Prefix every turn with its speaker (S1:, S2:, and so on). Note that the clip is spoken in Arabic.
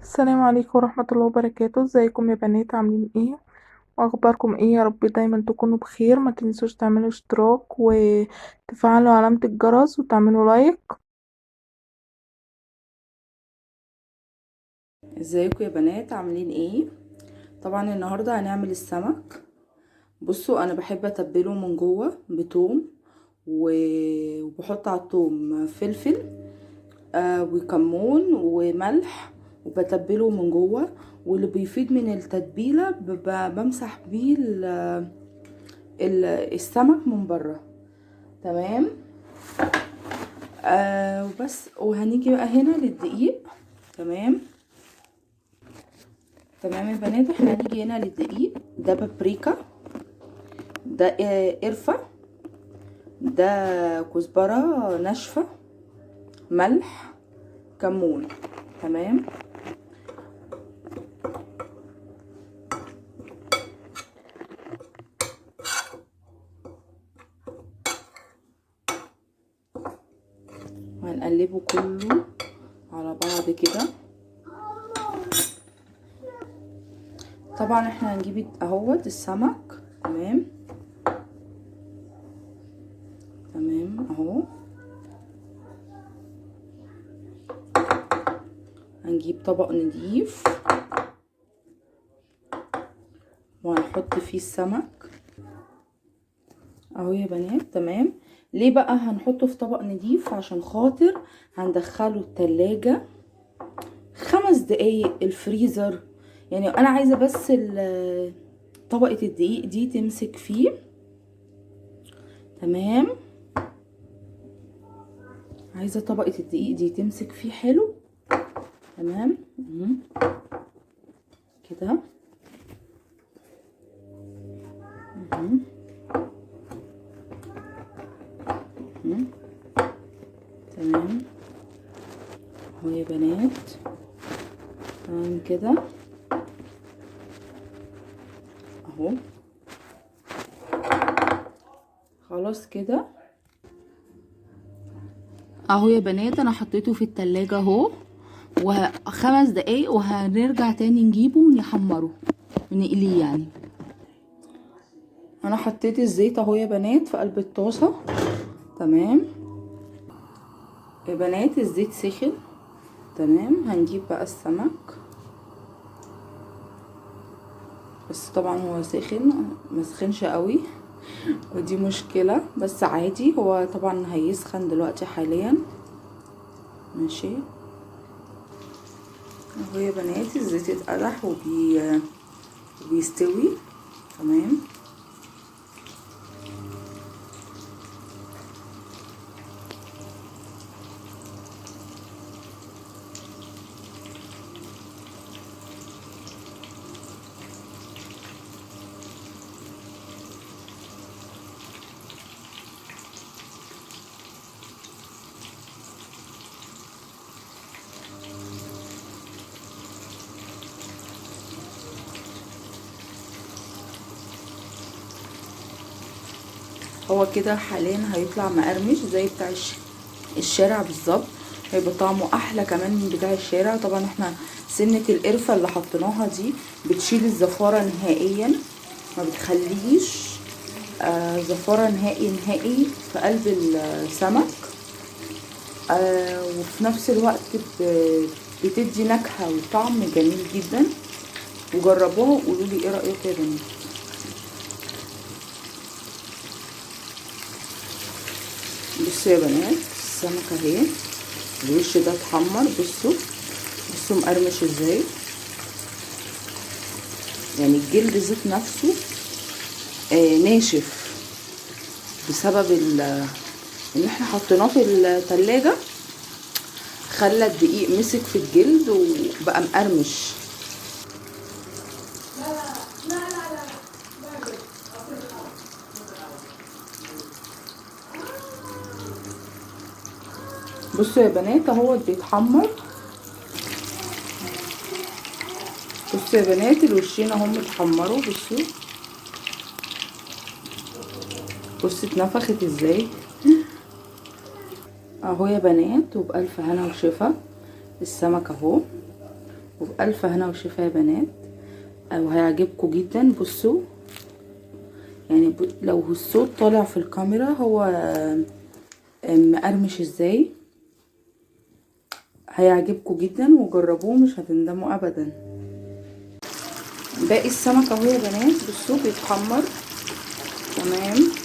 S1: السلام عليكم ورحمة الله وبركاته. ازيكم يا بنات؟ عاملين ايه واخباركم ايه؟ يا رب دايما تكونوا بخير. ما تنسوش تعملوا اشتراك وتفعلوا علامة الجرس وتعملوا لايك.
S2: ازيكم يا بنات؟ عاملين ايه؟ طبعا النهارده هنعمل السمك. بصوا انا بحب اتبله من جوه بتوم وبحط على التوم فلفل وكمون وملح، وبتبله من جوه. واللي بيفيد من التتبيله بمسح بيه السمك من بره. تمام. وبس. وهنيجي بقى هنا للدقيق. تمام. تمام يا بنات، احنا هنيجي هنا للدقيق. ده بابريكا، ده قرفة، ده كزبرة ناشفة، ملح، كمون. تمام. وهنقلبه كله على بعض كده. طبعا احنا هنجيب اهوت السمك. تمام. تمام اهو. هنجيب طبق نضيف وهنحط فيه السمك اهو يا بنات. تمام. ليه بقى هنحطه في طبق نضيف؟ عشان خاطر هندخله التلاجة 5 دقايق الفريزر. يعني انا عايزة بس طبقة الدقيق دي تمسك فيه. تمام. عايزة طبقة الدقيق دي تمسك فيه حلو. تمام. كده. تمام اهو يا بنات. تمام كده اهو. خلاص كده اهو يا بنات. انا حطيته في التلاجة اهو 5 دقايق، وهنرجع تاني نجيبه ونحمره ونقليه يعني. انا حطيت الزيت اهو يا بنات في قلب الطاسة. تمام يا بنات، الزيت سخن. تمام. هنجيب بقى السمك، بس طبعا هو سخن، مسخنش قوي، ودي مشكلة، بس عادي. هو طبعا هيسخن دلوقتي حاليا. ماشي اهو يا بنات. الزيت اتقدح وبيستوي. تمام. هو كده حاليا هيطلع مقرمش زي بتاع الشارع بالظبط. هيبقى طعمه احلى كمان من بتاع الشارع. طبعا احنا سنة القرفة اللي حطيناها دي بتشيل الزفارة نهائيا، ما بتخليش زفارة نهائي في قلب السمك. وفي نفس الوقت بتدي نكهة وطعم جميل جدا. وجربوها وقولوا لي ايه رأيكم يا بنات. بصوا يا بنات، السمكة اهي الوش ده اتحمر. بصوا مقرمش ازاي. يعني الجلد ذات نفسه ناشف بسبب ان احنا حطيناه في التلاجة، خلى الدقيق مسك في الجلد وبقى مقرمش. بصوا يا بنات اهو بيتحمر. بصوا يا بنات الوشين اهم اتحمروا. بصوا اتنفخت ازاي اهو يا بنات. وبألف هنا وشفا السمك اهو. وبألف هنا وشفا يا بنات، وهيعجبكم جدا. بصوا يعني لو الصوت طالع في الكاميرا هو مقرمش ازاي، هيعجبكم جدا وجربوه مش هتندموا ابدا. باقي السمك اهو يا بنات، بصوا بيتحمر تمام.